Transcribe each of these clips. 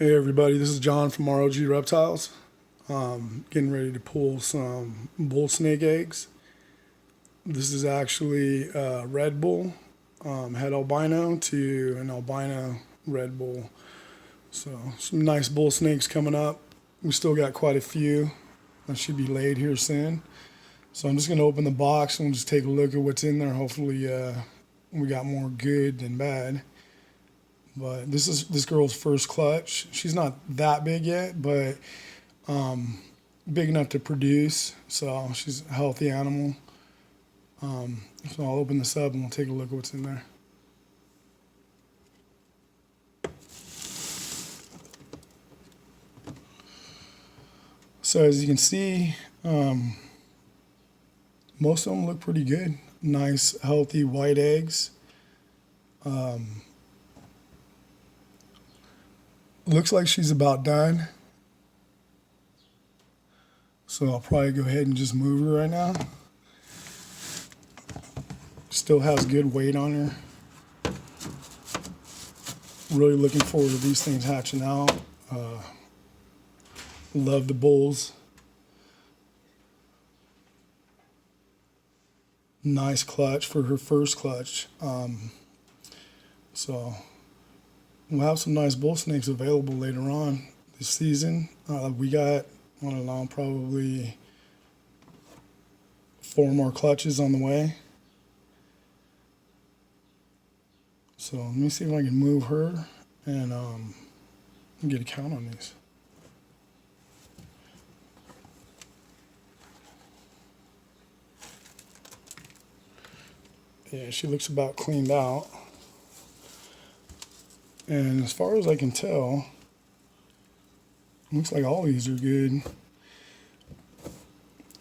Hey everybody, this is John from ROG Reptiles. Getting ready to pull some bull snake eggs. This is actually a Red Bull, head albino to an albino Red Bull. So some nice bull snakes coming up. We still got quite a few that should be laid here soon. So I'm just gonna open the box and just take a look at what's in there. Hopefully we got more good than bad. But this is this girl's first clutch. She's not that big yet, but big enough to produce. So she's a healthy animal. So I'll open this up and we'll take a look at what's in there. So as you can see, most of them look pretty good. Nice, healthy white eggs. Looks like she's about done. So I'll probably go ahead and just move her right now. Still has good weight on her. Really looking forward to these things hatching out. Love the bulls. Nice clutch for her first clutch. So we'll have some nice bull snakes available later on this season. We got, I don't know, probably 4 more clutches on the way. So let me see if I can move her and get a count on these. Yeah, she looks about cleaned out. And as far as I can tell, looks like all these are good.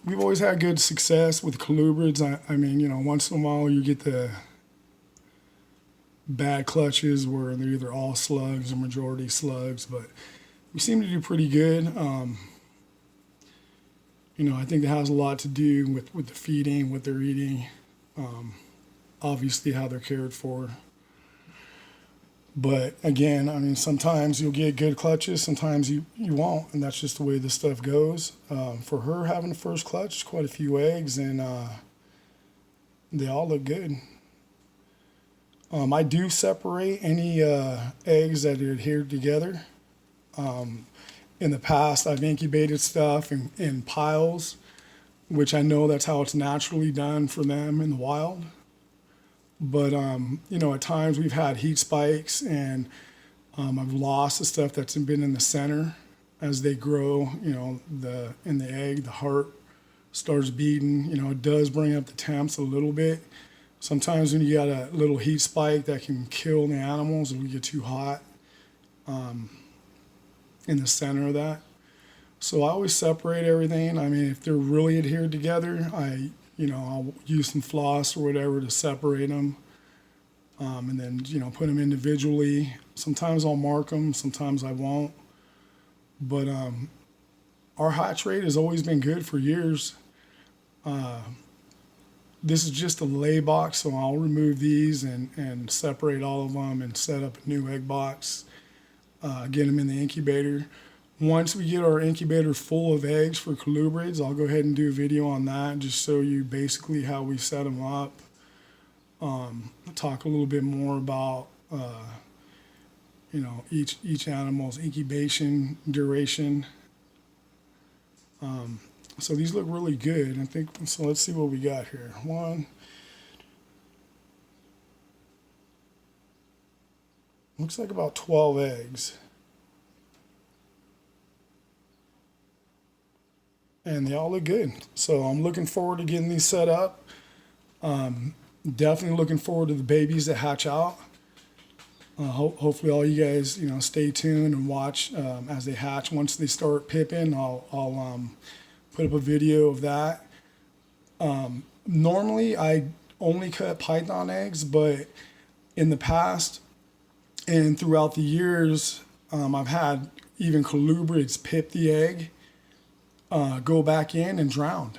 We've always had good success with colubrids. I mean, you know, once in a while you get the bad clutches where they're either all slugs or majority slugs, but we seem to do pretty good. You know, I think it has a lot to do with the feeding, what they're eating, obviously how they're cared for. But again, I mean, sometimes you'll get good clutches, sometimes you won't, and that's just the way this stuff goes. For her having the first clutch, quite a few eggs, and they all look good. I do separate any eggs that are adhered together. In the past, I've incubated stuff in piles, which I know that's how it's naturally done for them in the wild. But, you know, at times we've had heat spikes and I've lost the stuff that's been in the center as they grow, you know, in the egg, the heart starts beating, you know, it does bring up the temps a little bit. Sometimes when you got a little heat spike that can kill the animals, it'll get too hot in the center of that. So I always separate everything. I mean, if they're really adhered together, I'll use some floss or whatever to separate them, and then, you know, put them individually. Sometimes I'll mark them, sometimes I won't. But our hatch rate has always been good for years. This is just a lay box, so I'll remove these and separate all of them and set up a new egg box, get them in the incubator. Once we get our incubator full of eggs for colubrids, I'll go ahead and do a video on that, just show you basically how we set them up. Talk a little bit more about, you know, each animal's incubation duration. So these look really good. I think, so let's see what we got here. Looks like about 12 eggs. And they all look good. So I'm looking forward to getting these set up. Definitely looking forward to the babies that hatch out. Hopefully all you guys, you know, stay tuned and watch as they hatch. Once they start pipping, I'll put up a video of that. Normally I only cut python eggs, but in the past and throughout the years, I've had even colubrids pip the egg, go back in and drowned.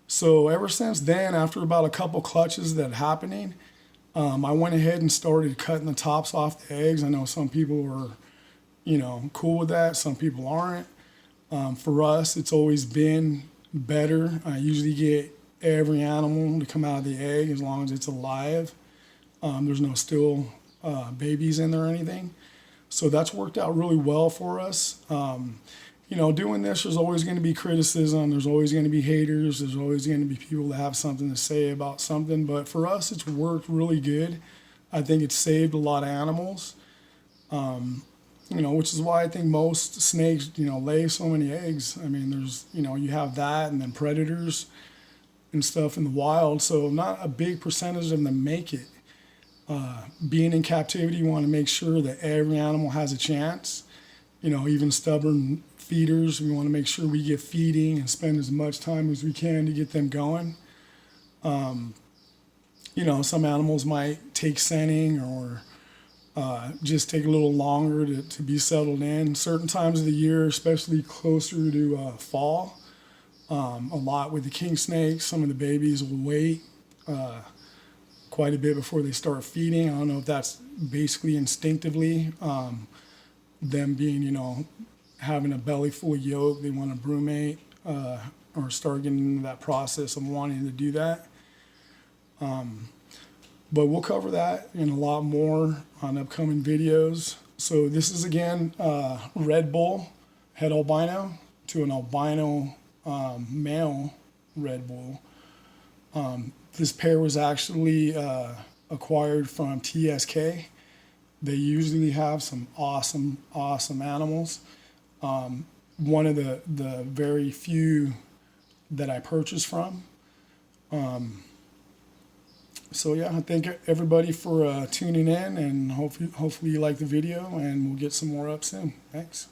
So ever since then, after about a couple clutches that happening, I went ahead and started cutting the tops off the eggs. I know some people were cool with that. Some people aren't. For us, it's always been better. I usually get every animal to come out of the egg as long as it's alive. There's no still babies in there or anything. So that's worked out really well for us. Doing this, there's always going to be criticism. There's always going to be haters. There's always going to be people that have something to say about something. But for us, it's worked really good. I think it's saved a lot of animals. Which is why I think most snakes, lay so many eggs. I mean, there's, you have that and then predators and stuff in the wild. So not a big percentage of them make it. Being in captivity, you want to make sure that every animal has a chance. Even stubborn feeders, we want to make sure we get feeding and spend as much time as we can to get them going. Some animals might take scenting or just take a little longer to be settled in. Certain times of the year, especially closer to fall, a lot with the king snakes, some of the babies will wait quite a bit before they start feeding. I don't know if that's basically instinctively them being, having a belly full of yolk, they want to brumate or start getting into that process of wanting to do that. But we'll cover that and a lot more on upcoming videos. So this is again Red Bull het albino to an albino male Red Bull. This pair was actually acquired from TSK. They usually have some awesome animals. One of the very few that I purchased from. So yeah, I thank everybody for tuning in, and hopefully you like the video, and we'll get some more up soon. Thanks.